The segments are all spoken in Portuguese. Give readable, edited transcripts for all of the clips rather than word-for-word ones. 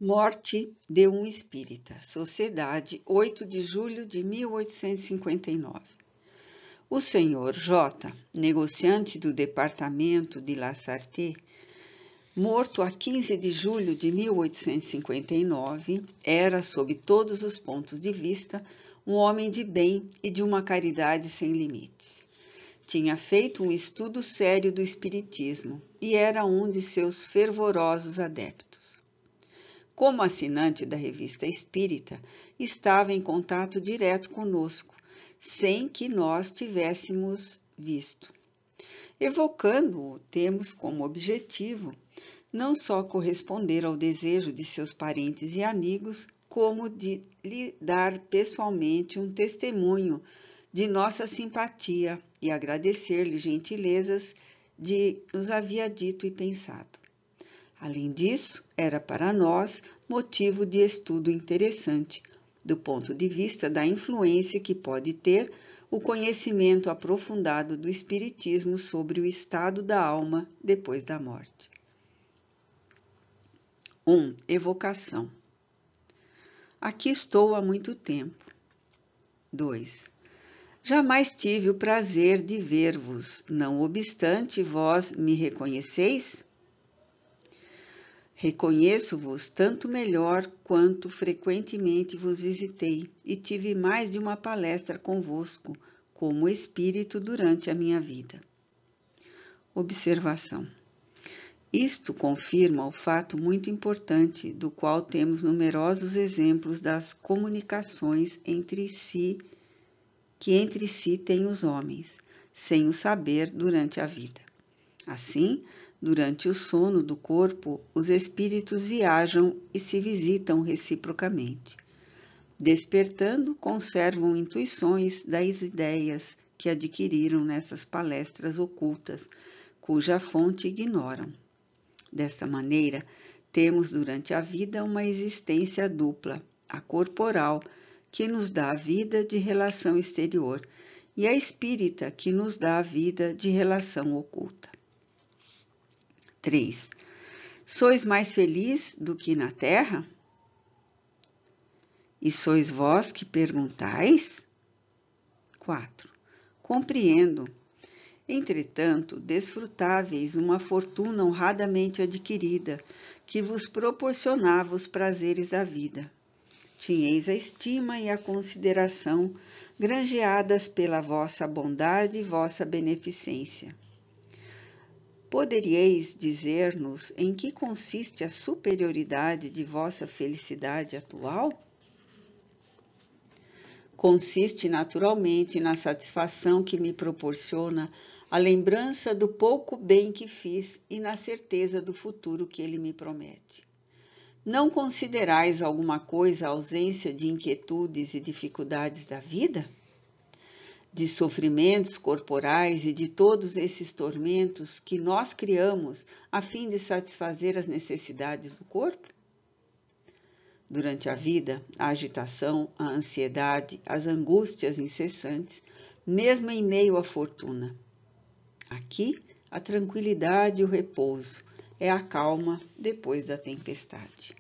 Morte de um espírita. Sociedade, 8 de julho de 1859. O Sr. J., negociante do departamento de La Sarthe, morto a 15 de julho de 1859, era, sob todos os pontos de vista, um homem de bem e de uma caridade sem limites. Tinha feito um estudo sério do espiritismo e era um de seus fervorosos adeptos. Como assinante da Revista Espírita, estava em contato direto conosco, sem que nós tivéssemos visto. Evocando-o, temos como objetivo não só corresponder ao desejo de seus parentes e amigos, como de lhe dar pessoalmente um testemunho de nossa simpatia e agradecer-lhe gentilezas de nos havia dito e pensado. Além disso, era para nós motivo de estudo interessante, do ponto de vista da influência que pode ter o conhecimento aprofundado do Espiritismo sobre o estado da alma depois da morte. 1. Evocação. Aqui estou há muito tempo. 2. Jamais tive o prazer de ver-vos, não obstante vós me reconheceis? Reconheço-vos tanto melhor quanto frequentemente vos visitei e tive mais de uma palestra convosco, como espírito durante a minha vida. Observação. Isto confirma o fato muito importante, do qual temos numerosos exemplos das comunicações que entre si têm os homens, sem o saber durante a vida. Assim, durante o sono do corpo, os espíritos viajam e se visitam reciprocamente. Despertando, conservam intuições das ideias que adquiriram nessas palestras ocultas, cuja fonte ignoram. Desta maneira, temos durante a vida uma existência dupla, a corporal, que nos dá a vida de relação exterior, e a espírita, que nos dá a vida de relação oculta. 3. Sois mais feliz do que na terra? E sois vós que perguntais? 4. Compreendo. Entretanto, desfrutáveis uma fortuna honradamente adquirida, que vos proporcionava os prazeres da vida. Tinheis a estima e a consideração granjeadas pela vossa bondade e vossa beneficência. Poderíeis dizer-nos em que consiste a superioridade de vossa felicidade atual? Consiste naturalmente na satisfação que me proporciona a lembrança do pouco bem que fiz e na certeza do futuro que ele me promete. Não considerais alguma coisa a ausência de inquietudes e dificuldades da vida? De sofrimentos corporais e de todos esses tormentos que nós criamos a fim de satisfazer as necessidades do corpo? Durante a vida, a agitação, a ansiedade, as angústias incessantes, mesmo em meio à fortuna. Aqui, a tranquilidade e o repouso, é a calma depois da tempestade.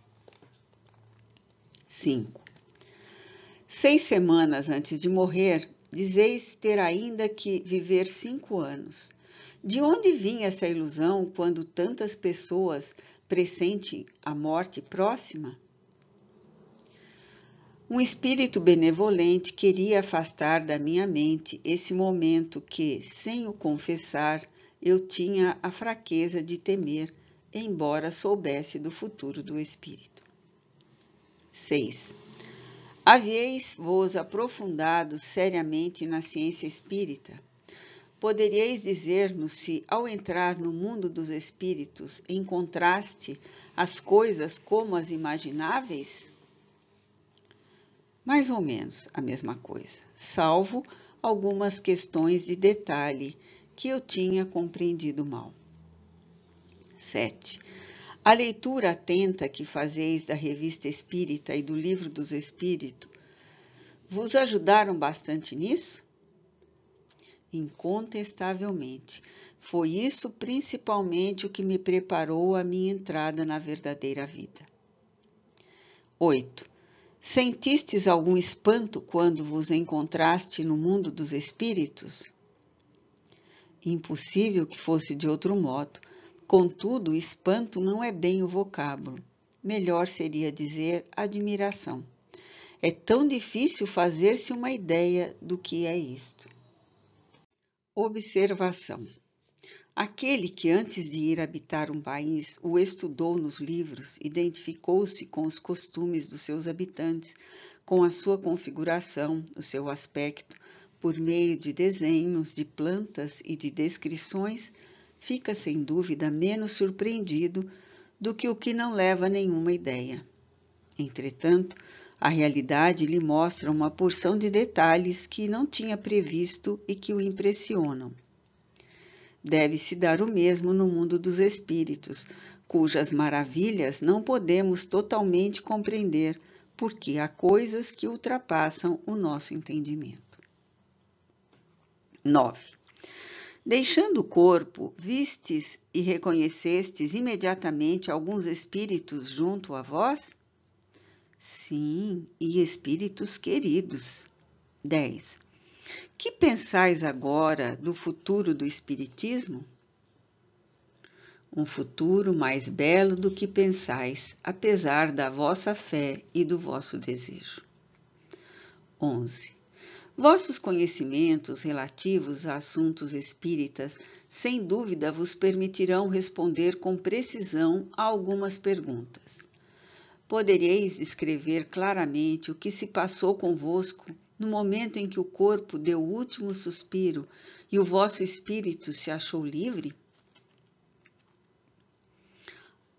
5. 6 semanas antes de morrer, dizeis ter ainda que viver 5 anos. De onde vinha essa ilusão quando tantas pessoas pressentem a morte próxima? Um espírito benevolente queria afastar da minha mente esse momento que, sem o confessar, eu tinha a fraqueza de temer, embora soubesse do futuro do espírito. 6. Havíeis-vos aprofundado seriamente na ciência espírita? Poderíeis dizer-nos se, ao entrar no mundo dos espíritos, encontraste as coisas como as imagináveis? Mais ou menos a mesma coisa, salvo algumas questões de detalhe que eu tinha compreendido mal. 7. A leitura atenta que fazeis da Revista Espírita e do Livro dos Espíritos vos ajudaram bastante nisso? Incontestavelmente. Foi isso principalmente o que me preparou a minha entrada na verdadeira vida. 8. Sentistes algum espanto quando vos encontraste no mundo dos espíritos? Impossível que fosse de outro modo. Contudo, espanto não é bem o vocábulo. Melhor seria dizer admiração. É tão difícil fazer-se uma ideia do que é isto. Observação. Aquele que antes de ir habitar um país o estudou nos livros, identificou-se com os costumes dos seus habitantes, com a sua configuração, o seu aspecto, por meio de desenhos, de plantas e de descrições, fica sem dúvida menos surpreendido do que o que não leva nenhuma ideia. Entretanto, a realidade lhe mostra uma porção de detalhes que não tinha previsto e que o impressionam. Deve-se dar o mesmo no mundo dos espíritos, cujas maravilhas não podemos totalmente compreender, porque há coisas que ultrapassam o nosso entendimento. 9. Deixando o corpo, vistes e reconhecestes imediatamente alguns espíritos junto a vós? Sim, e espíritos queridos. 10. Que pensais agora do futuro do espiritismo? Um futuro mais belo do que pensais, apesar da vossa fé e do vosso desejo. 11. Vossos conhecimentos relativos a assuntos espíritas, sem dúvida, vos permitirão responder com precisão a algumas perguntas. Podereis descrever claramente o que se passou convosco no momento em que o corpo deu o último suspiro e o vosso espírito se achou livre?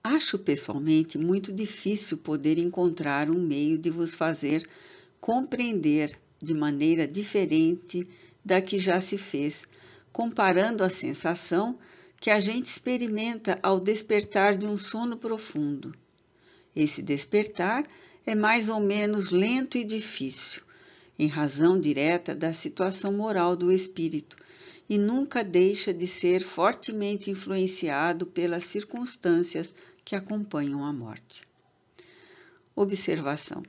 Acho pessoalmente muito difícil poder encontrar um meio de vos fazer compreender de maneira diferente da que já se fez, comparando a sensação que a gente experimenta ao despertar de um sono profundo. Esse despertar é mais ou menos lento e difícil, em razão direta da situação moral do espírito, e nunca deixa de ser fortemente influenciado pelas circunstâncias que acompanham a morte. Observação.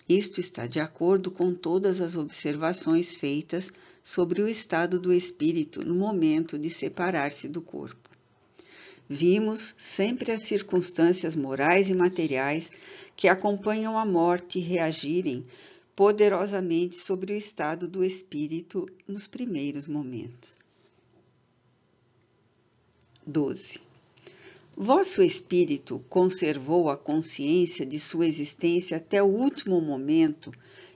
Isto está de acordo com todas as observações feitas sobre o estado do espírito no momento de separar-se do corpo. Vimos sempre as circunstâncias morais e materiais que acompanham a morte reagirem poderosamente sobre o estado do espírito nos primeiros momentos. 12. Vosso espírito conservou a consciência de sua existência até o último momento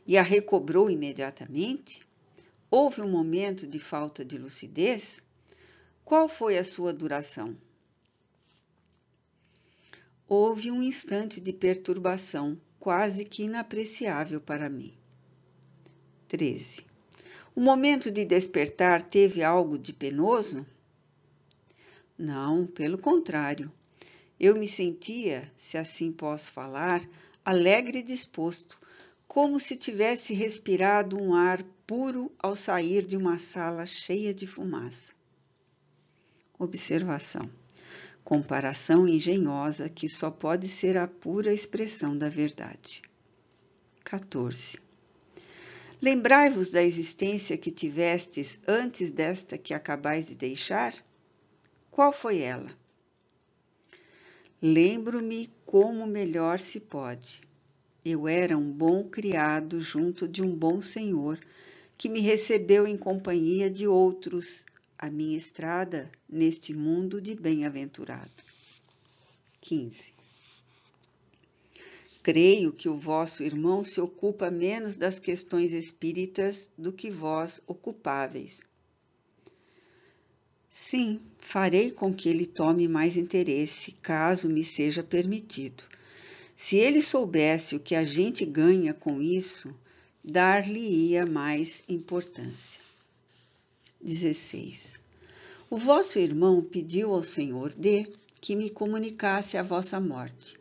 e a recobrou imediatamente? Houve um momento de falta de lucidez? Qual foi a sua duração? Houve um instante de perturbação, quase que inapreciável para mim. 13. O momento de despertar teve algo de penoso? Não, pelo contrário. Eu me sentia, se assim posso falar, alegre e disposto, como se tivesse respirado um ar puro ao sair de uma sala cheia de fumaça. Observação. Comparação engenhosa que só pode ser a pura expressão da verdade. 14. Lembrai-vos da existência que tivestes antes desta que acabais de deixar? Qual foi ela? Lembro-me como melhor se pode. Eu era um bom criado junto de um bom senhor que me recebeu em companhia de outros, a minha estrada neste mundo de bem-aventurado. 15. Creio que o vosso irmão se ocupa menos das questões espíritas do que vós ocupáveis. Sim, farei com que ele tome mais interesse, caso me seja permitido. Se ele soubesse o que a gente ganha com isso, dar-lhe-ia mais importância. 16. O vosso irmão pediu ao Senhor D que me comunicasse a vossa morte.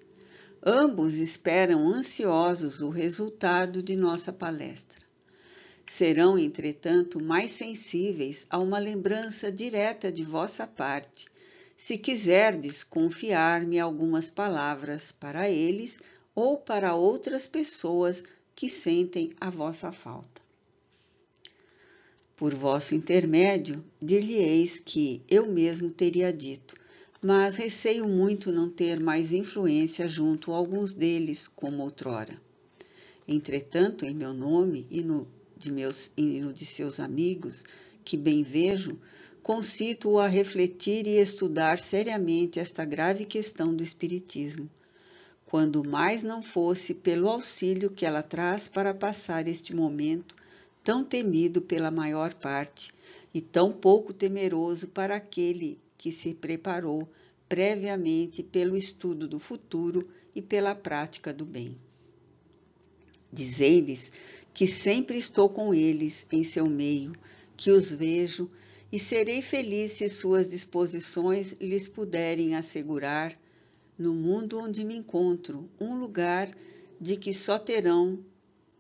Ambos esperam ansiosos o resultado de nossa palestra. Serão, entretanto, mais sensíveis a uma lembrança direta de vossa parte, se quiserdes confiar-me algumas palavras para eles ou para outras pessoas que sentem a vossa falta. Por vosso intermédio, dir-lhe-eis que eu mesmo teria dito, mas receio muito não ter mais influência junto a alguns deles como outrora. Entretanto, em meu nome e no de seus amigos, que bem vejo, concito-o a refletir e estudar seriamente esta grave questão do Espiritismo, quando mais não fosse pelo auxílio que ela traz para passar este momento tão temido pela maior parte e tão pouco temeroso para aquele que se preparou previamente pelo estudo do futuro e pela prática do bem. Dizei-lhes que sempre estou com eles em seu meio, que os vejo e serei feliz se suas disposições lhes puderem assegurar, no mundo onde me encontro, um lugar de que só terão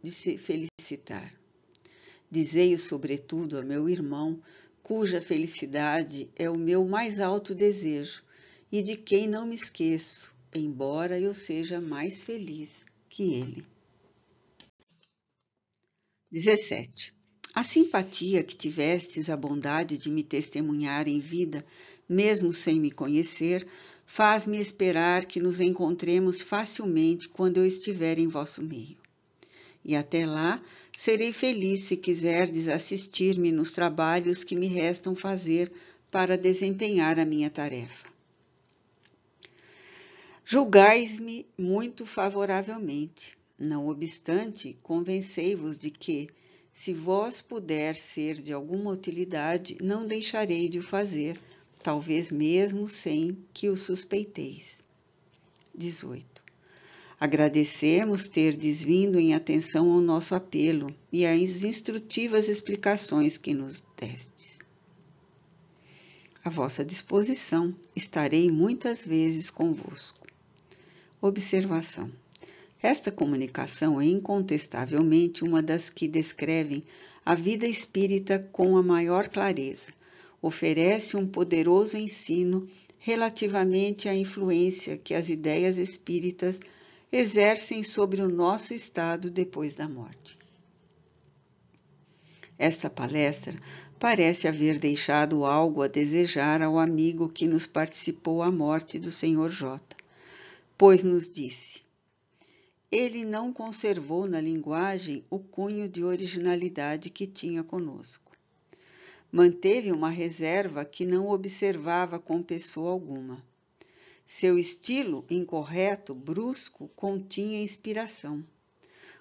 de se felicitar. Dizei-o, sobretudo, a meu irmão, cuja felicidade é o meu mais alto desejo e de quem não me esqueço, embora eu seja mais feliz que ele. 17. A simpatia que tivestes a bondade de me testemunhar em vida, mesmo sem me conhecer, faz-me esperar que nos encontremos facilmente quando eu estiver em vosso meio. E até lá, serei feliz se quiserdes assistir-me nos trabalhos que me restam fazer para desempenhar a minha tarefa. Julgais-me muito favoravelmente. Não obstante, convencei-vos de que, se vós puder ser de alguma utilidade, não deixarei de o fazer, talvez mesmo sem que o suspeiteis. 18. Agradecemos terdes vindo em atenção ao nosso apelo e às instrutivas explicações que nos destes. À vossa disposição, estarei muitas vezes convosco. Observação. Esta comunicação é incontestavelmente uma das que descrevem a vida espírita com a maior clareza. Oferece um poderoso ensino relativamente à influência que as ideias espíritas exercem sobre o nosso estado depois da morte. Esta palestra parece haver deixado algo a desejar ao amigo que nos participou a morte do Sr. J, pois nos disse: ele não conservou na linguagem o cunho de originalidade que tinha conosco. Manteve uma reserva que não observava com pessoa alguma. Seu estilo incorreto, brusco, continha inspiração.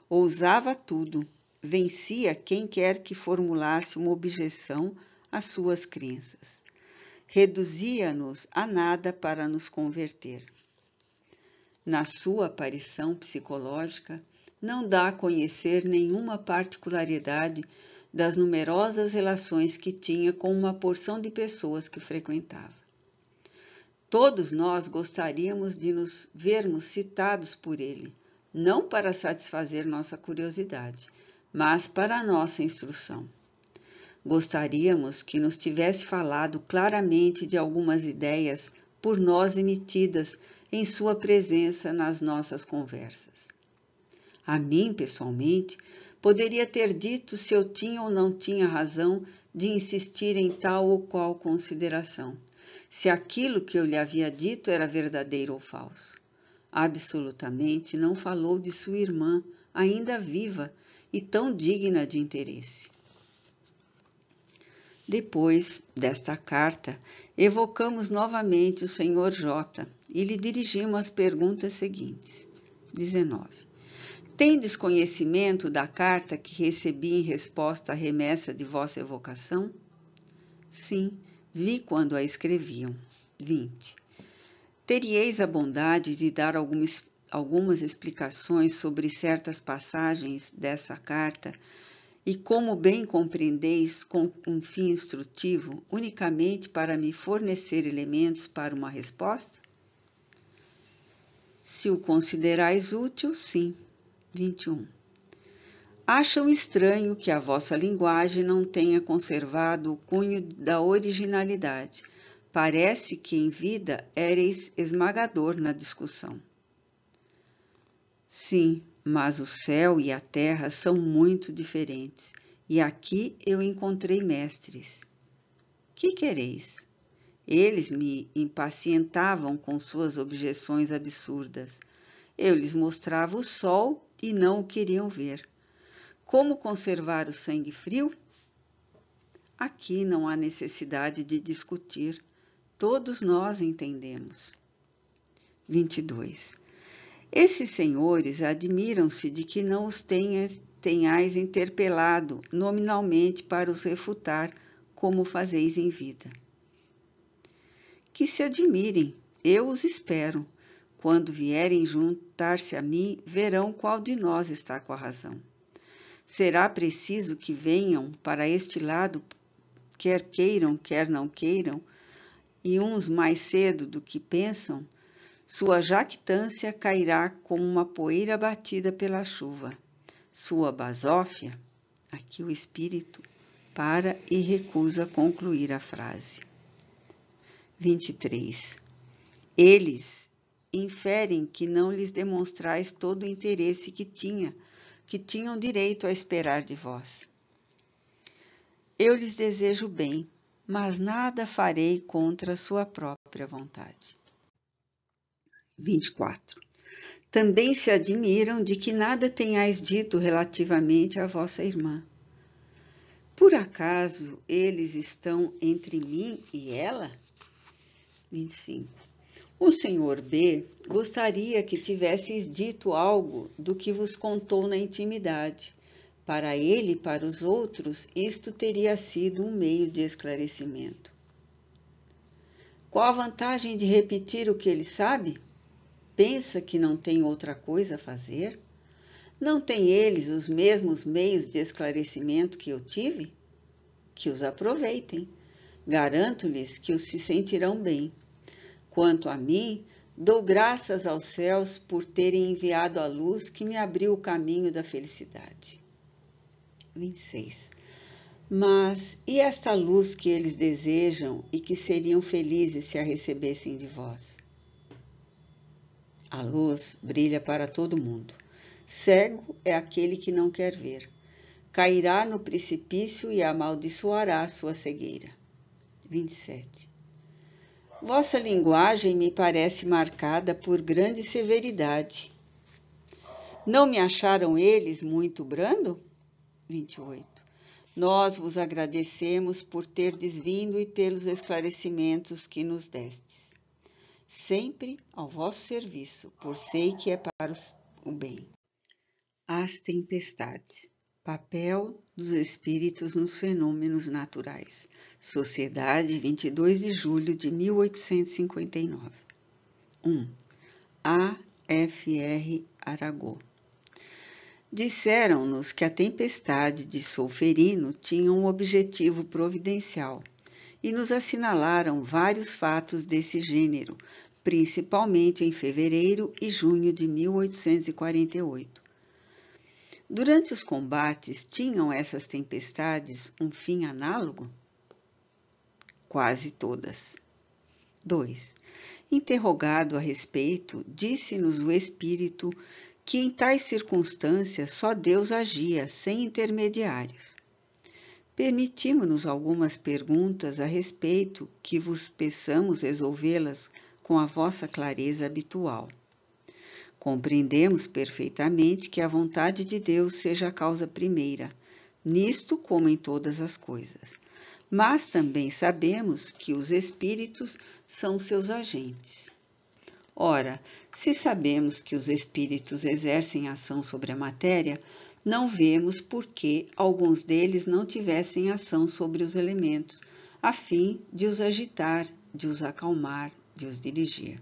Ousava tudo, vencia quem quer que formulasse uma objeção às suas crenças. Reduzia-nos a nada para nos converter. Na sua aparição psicológica, não dá a conhecer nenhuma particularidade das numerosas relações que tinha com uma porção de pessoas que frequentava. Todos nós gostaríamos de nos vermos citados por ele, não para satisfazer nossa curiosidade, mas para a nossa instrução. Gostaríamos que nos tivesse falado claramente de algumas ideias por nós emitidas em sua presença nas nossas conversas. A mim, pessoalmente, poderia ter dito se eu tinha ou não tinha razão de insistir em tal ou qual consideração, se aquilo que eu lhe havia dito era verdadeiro ou falso. Absolutamente não falou de sua irmã, ainda viva e tão digna de interesse. Depois desta carta, evocamos novamente o Sr. J e lhe dirigimos as perguntas seguintes. 19. Tendes conhecimento da carta que recebi em resposta à remessa de vossa evocação? Sim, vi quando a escreviam. 20. Teríeis a bondade de dar algumas explicações sobre certas passagens dessa carta e como bem compreendeis com um fim instrutivo, unicamente para me fornecer elementos para uma resposta? Se o considerais útil, sim. 21. Acham estranho que a vossa linguagem não tenha conservado o cunho da originalidade. Parece que em vida éreis esmagador na discussão. Sim, mas o céu e a terra são muito diferentes, e aqui eu encontrei mestres. Que quereis? Eles me impacientavam com suas objeções absurdas. Eu lhes mostrava o sol e não o queriam ver. Como conservar o sangue frio? Aqui não há necessidade de discutir. Todos nós entendemos. 22. Esses senhores admiram-se de que não os tenhais interpelado nominalmente para os refutar, como fazeis em vida. Que se admirem, eu os espero. Quando vierem juntar-se a mim, verão qual de nós está com a razão. Será preciso que venham para este lado, quer queiram, quer não queiram, e uns mais cedo do que pensam, sua jactância cairá como uma poeira batida pela chuva. Sua basófia, aqui o espírito, para e recusa concluir a frase. 23. Eles inferem que não lhes demonstrais todo o interesse que tinham direito a esperar de vós. Eu lhes desejo bem, mas nada farei contra a sua própria vontade. 24. Também se admiram de que nada tenhais dito relativamente à vossa irmã. Por acaso eles estão entre mim e ela? 25. O senhor B gostaria que tivesseis dito algo do que vos contou na intimidade. Para ele e para os outros, isto teria sido um meio de esclarecimento. Qual a vantagem de repetir o que ele sabe? Pensa que não tem outra coisa a fazer? Não têm eles os mesmos meios de esclarecimento que eu tive? Que os aproveitem. Garanto-lhes que os se sentirão bem. Quanto a mim, dou graças aos céus por terem enviado a luz que me abriu o caminho da felicidade. 26. Mas e esta luz que eles desejam e que seriam felizes se a recebessem de vós? A luz brilha para todo mundo. Cego é aquele que não quer ver. Cairá no precipício e amaldiçoará sua cegueira. 27. Vossa linguagem me parece marcada por grande severidade. Não me acharam eles muito brando? 28. Nós vos agradecemos por terdes vindo e pelos esclarecimentos que nos destes. Sempre ao vosso serviço, por sei que é para o bem. As tempestades. Papel dos espíritos nos fenômenos naturais. Sociedade, 22 de julho de 1859. 1. A. F. R. Arago. Disseram-nos que a tempestade de Solferino tinha um objetivo providencial e nos assinalaram vários fatos desse gênero, principalmente em fevereiro e junho de 1848. Durante os combates, tinham essas tempestades um fim análogo? Quase todas. 2. Interrogado a respeito, disse-nos o espírito que em tais circunstâncias só Deus agia, sem intermediários. Permitimos-nos algumas perguntas a respeito que vos peçamos resolvê-las com a vossa clareza habitual. Compreendemos perfeitamente que a vontade de Deus seja a causa primeira, nisto como em todas as coisas. Mas também sabemos que os espíritos são seus agentes. Ora, se sabemos que os espíritos exercem ação sobre a matéria, não vemos por que alguns deles não tivessem ação sobre os elementos, a fim de os agitar, de os acalmar, de os dirigir.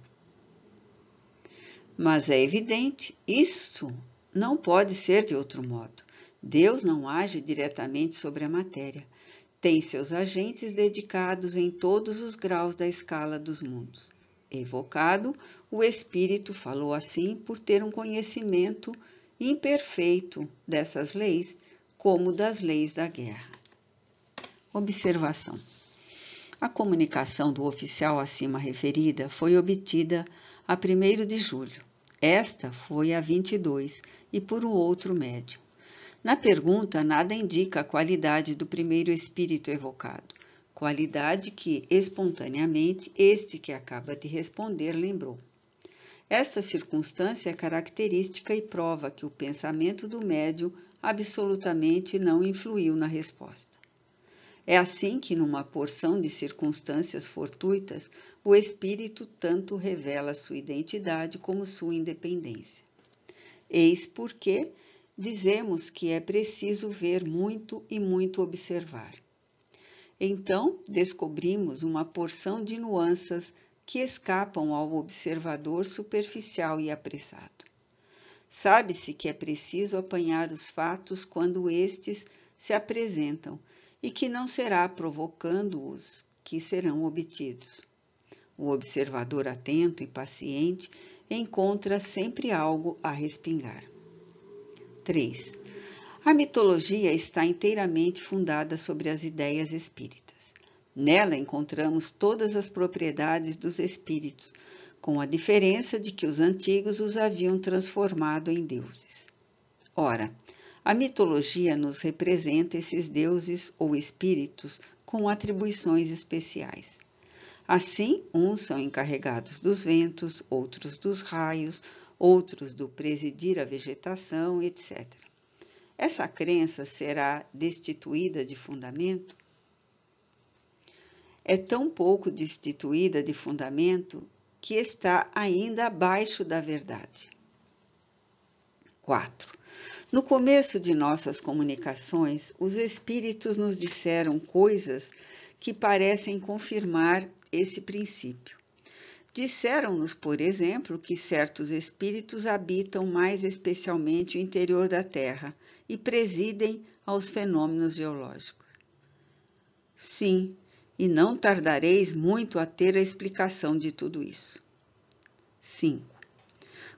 Mas é evidente, isto não pode ser de outro modo. Deus não age diretamente sobre a matéria. Tem seus agentes dedicados em todos os graus da escala dos mundos. Evocado, o espírito falou assim por ter um conhecimento imperfeito dessas leis, como das leis da guerra. Observação. A comunicação do oficial acima referida foi obtida a 1º de julho. Esta foi a 22 e por um outro médium. Na pergunta, nada indica a qualidade do primeiro espírito evocado, qualidade que, espontaneamente, este que acaba de responder lembrou. Esta circunstância é característica e prova que o pensamento do médium absolutamente não influiu na resposta. É assim que, numa porção de circunstâncias fortuitas, o espírito tanto revela sua identidade como sua independência. Eis porque dizemos que é preciso ver muito e muito observar. Então, descobrimos uma porção de nuances que escapam ao observador superficial e apressado. Sabe-se que é preciso apanhar os fatos quando estes se apresentam e que não será provocando-os que serão obtidos. O observador atento e paciente encontra sempre algo a respingar. 3. A mitologia está inteiramente fundada sobre as ideias espíritas. Nela encontramos todas as propriedades dos espíritos, com a diferença de que os antigos os haviam transformado em deuses. Ora, a mitologia nos representa esses deuses ou espíritos com atribuições especiais. Assim, uns são encarregados dos ventos, outros dos raios, outros do presidir a vegetação, etc. Essa crença será destituída de fundamento? É tão pouco destituída de fundamento que está ainda abaixo da verdade. 4. No começo de nossas comunicações, os espíritos nos disseram coisas que parecem confirmar esse princípio. Disseram-nos, por exemplo, que certos espíritos habitam mais especialmente o interior da Terra e presidem aos fenômenos geológicos. Sim, e não tardareis muito a ter a explicação de tudo isso. 5.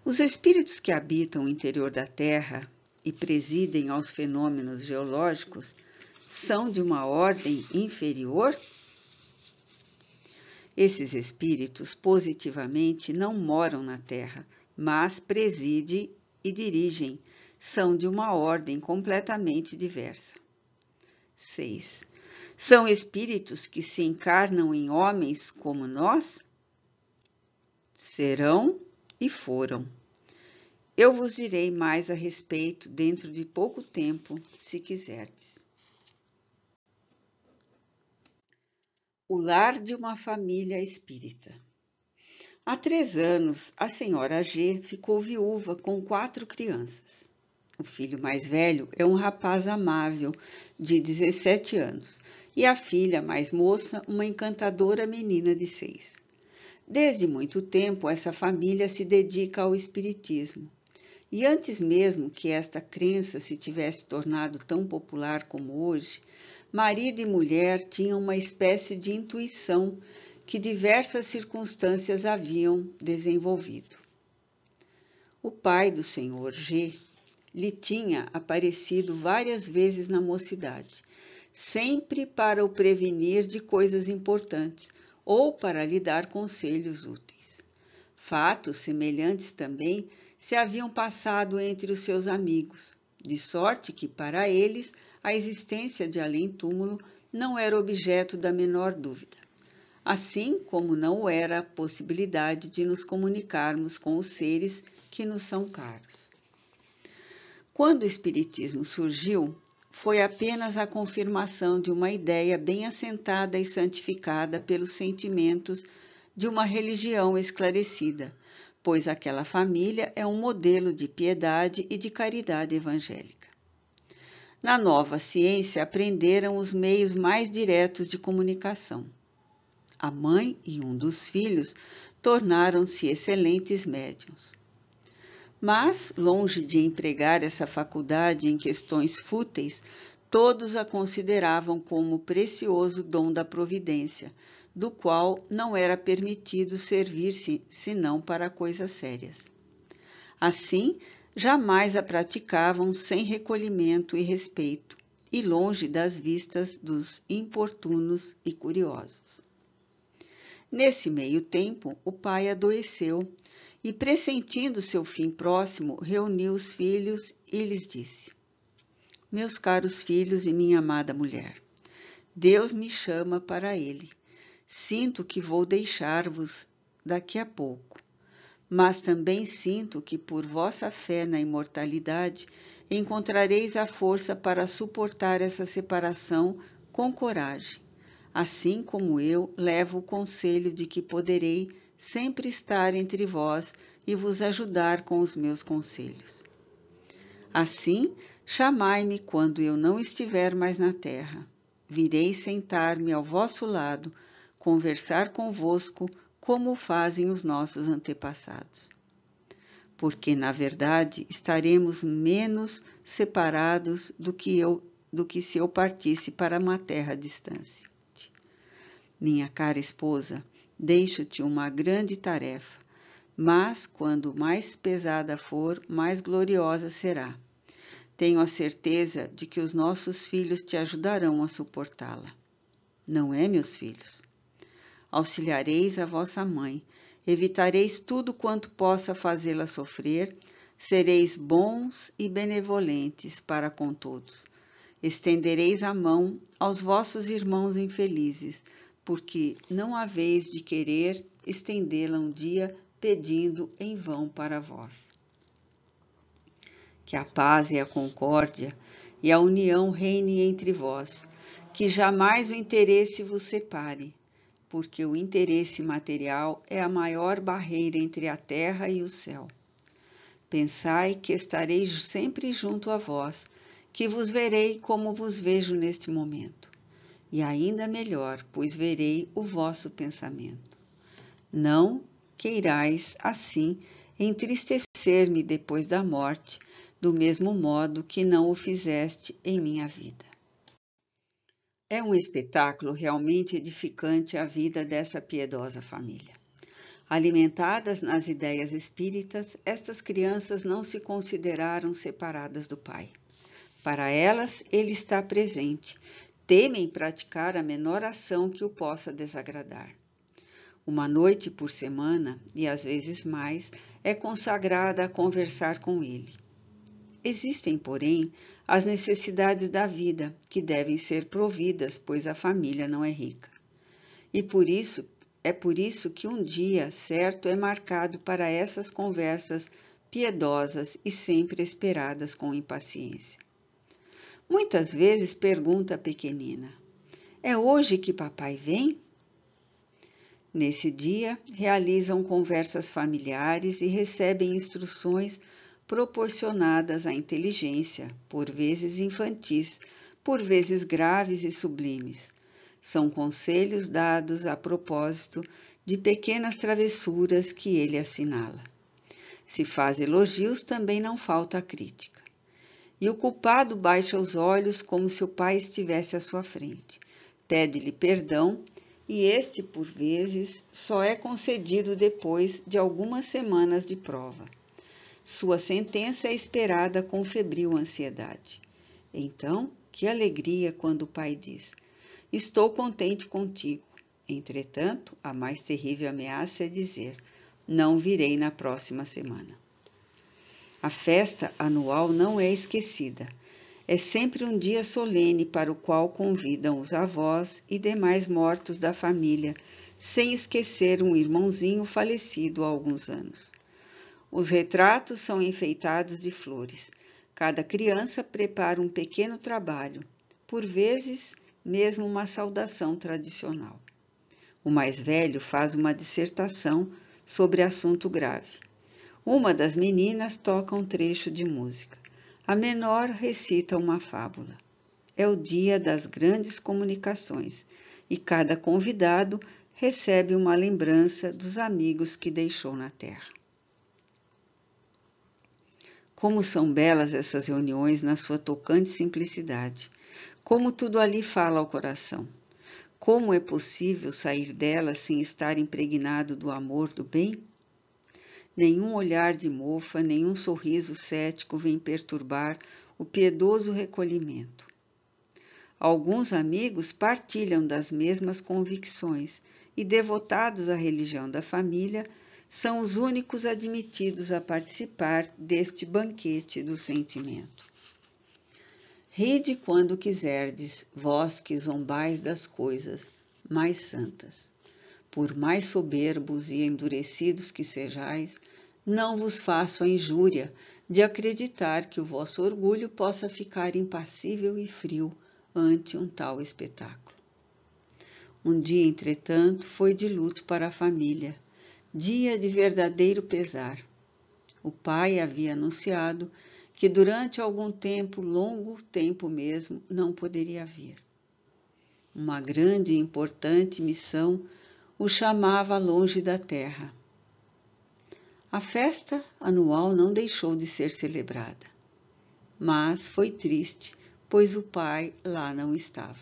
Os espíritos que habitam o interior da Terra e presidem aos fenômenos geológicos são de uma ordem inferior? Esses espíritos positivamente não moram na Terra, mas presidem e dirigem, são de uma ordem completamente diversa. 6. São espíritos que se encarnam em homens como nós? Serão e foram. Eu vos direi mais a respeito dentro de pouco tempo, se quiserdes. O lar de uma família espírita. Há 3 anos, a senhora G ficou viúva com 4 crianças. O filho mais velho é um rapaz amável, de 17 anos, e a filha mais moça, uma encantadora menina de 6. Desde muito tempo, essa família se dedica ao espiritismo. E antes mesmo que esta crença se tivesse tornado tão popular como hoje, marido e mulher tinham uma espécie de intuição que diversas circunstâncias haviam desenvolvido. O pai do senhor G lhe tinha aparecido várias vezes na mocidade, sempre para o prevenir de coisas importantes ou para lhe dar conselhos úteis. Fatos semelhantes também se haviam passado entre os seus amigos, de sorte que para eles a existência de além-túmulo não era objeto da menor dúvida, assim como não o era a possibilidade de nos comunicarmos com os seres que nos são caros. Quando o Espiritismo surgiu, foi apenas a confirmação de uma ideia bem assentada e santificada pelos sentimentos de uma religião esclarecida, pois aquela família é um modelo de piedade e de caridade evangélica. Na nova ciência, aprenderam os meios mais diretos de comunicação. A mãe e um dos filhos tornaram-se excelentes médiuns. Mas, longe de empregar essa faculdade em questões fúteis, todos a consideravam como precioso dom da providência, do qual não era permitido servir-se senão para coisas sérias. Assim, jamais a praticavam sem recolhimento e respeito, e longe das vistas dos importunos e curiosos. Nesse meio tempo, o pai adoeceu, E, pressentindo seu fim próximo, reuniu os filhos e lhes disse: Meus caros filhos e minha amada mulher, Deus me chama para ele. Sinto que vou deixar-vos daqui a pouco, mas também sinto que por vossa fé na imortalidade encontrareis a força para suportar essa separação com coragem, assim como eu levo o conselho de que poderei sempre estar entre vós e vos ajudar com os meus conselhos. Assim, chamai-me quando eu não estiver mais na terra. Virei sentar-me ao vosso lado, conversar convosco como fazem os nossos antepassados. Porque, na verdade, estaremos menos separados do que se eu partisse para uma terra distante. Minha cara esposa, deixo-te uma grande tarefa, mas quando mais pesada for, mais gloriosa será. Tenho a certeza de que os nossos filhos te ajudarão a suportá-la. Não é, meus filhos? Auxiliareis a vossa mãe, evitareis tudo quanto possa fazê-la sofrer, sereis bons e benevolentes para com todos. Estendereis a mão aos vossos irmãos infelizes, porque não haveis de querer estendê-la um dia pedindo em vão para vós. Que a paz e a concórdia e a união reine entre vós, que jamais o interesse vos separe, porque o interesse material é a maior barreira entre a terra e o céu. Pensai que estarei sempre junto a vós, que vos verei como vos vejo neste momento. E ainda melhor, pois verei o vosso pensamento. Não queirais, assim, entristecer-me depois da morte, do mesmo modo que não o fizeste em minha vida. É um espetáculo realmente edificante a vida dessa piedosa família. Alimentadas nas ideias espíritas, estas crianças não se consideraram separadas do pai. Para elas, ele está presente. Temem praticar a menor ação que o possa desagradar. Uma noite por semana, e às vezes mais, é consagrada a conversar com ele. Existem, porém, as necessidades da vida, que devem ser providas, pois a família não é rica. E por isso que um dia certo é marcado para essas conversas piedosas e sempre esperadas com impaciência. Muitas vezes pergunta a pequenina: é hoje que papai vem? Nesse dia, realizam conversas familiares e recebem instruções proporcionadas à inteligência, por vezes infantis, por vezes graves e sublimes. São conselhos dados a propósito de pequenas travessuras que ele assinala. Se faz elogios, também não falta a crítica. E o culpado baixa os olhos como se o pai estivesse à sua frente. Pede-lhe perdão e este, por vezes, só é concedido depois de algumas semanas de prova. Sua sentença é esperada com febril ansiedade. Então, que alegria quando o pai diz: estou contente contigo. Entretanto, a mais terrível ameaça é dizer: não virei na próxima semana. A festa anual não é esquecida. É sempre um dia solene para o qual convidam os avós e demais mortos da família, sem esquecer um irmãozinho falecido há alguns anos. Os retratos são enfeitados de flores. Cada criança prepara um pequeno trabalho, por vezes mesmo uma saudação tradicional. O mais velho faz uma dissertação sobre assunto grave. Uma das meninas toca um trecho de música. A menor recita uma fábula. É o dia das grandes comunicações e cada convidado recebe uma lembrança dos amigos que deixou na terra. Como são belas essas reuniões na sua tocante simplicidade. Como tudo ali fala ao coração. Como é possível sair delas sem estar impregnado do amor do bem? Nenhum olhar de mofa, nenhum sorriso cético vem perturbar o piedoso recolhimento. Alguns amigos partilham das mesmas convicções e, devotados à religião da família, são os únicos admitidos a participar deste banquete do sentimento. Ride quando quiserdes, vós que zombais das coisas mais santas. Por mais soberbos e endurecidos que sejais, não vos faço a injúria de acreditar que o vosso orgulho possa ficar impassível e frio ante um tal espetáculo. Um dia, entretanto, foi de luto para a família, dia de verdadeiro pesar. O pai havia anunciado que durante algum tempo, longo tempo mesmo, não poderia vir. Uma grande e importante missão o chamava longe da terra. A festa anual não deixou de ser celebrada, mas foi triste, pois o pai lá não estava.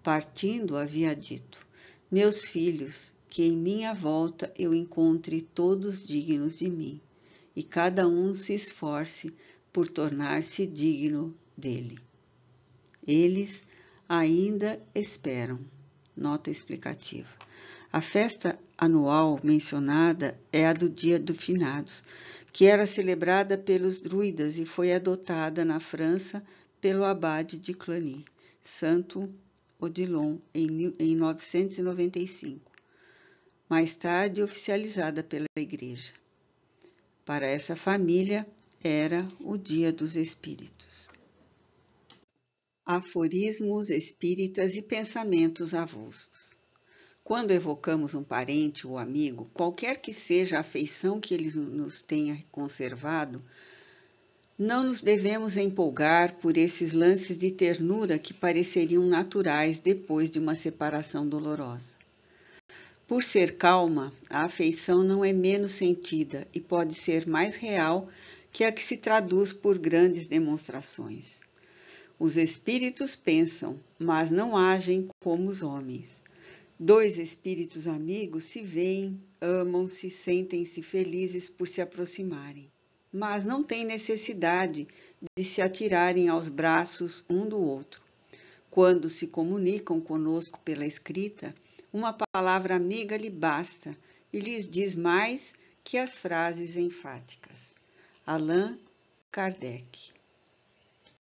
Partindo, havia dito: meus filhos, que em minha volta eu encontre todos dignos de mim, e cada um se esforce por tornar-se digno dele. Eles ainda esperam. Nota explicativa. A festa anual mencionada é a do Dia dos Finados, que era celebrada pelos druidas e foi adotada na França pelo abade de Cluny, Santo Odilon, em 995, mais tarde oficializada pela Igreja. Para essa família, era o Dia dos Espíritos. Aforismos espíritas e pensamentos avulsos. Quando evocamos um parente ou amigo, qualquer que seja a afeição que ele nos tenha conservado, não nos devemos empolgar por esses lances de ternura que pareceriam naturais depois de uma separação dolorosa. Por ser calma, a afeição não é menos sentida e pode ser mais real que a que se traduz por grandes demonstrações. Os espíritos pensam, mas não agem como os homens. Dois espíritos amigos se veem, amam-se, sentem-se felizes por se aproximarem, mas não têm necessidade de se atirarem aos braços um do outro. Quando se comunicam conosco pela escrita, uma palavra amiga lhe basta e lhes diz mais que as frases enfáticas. Allan Kardec.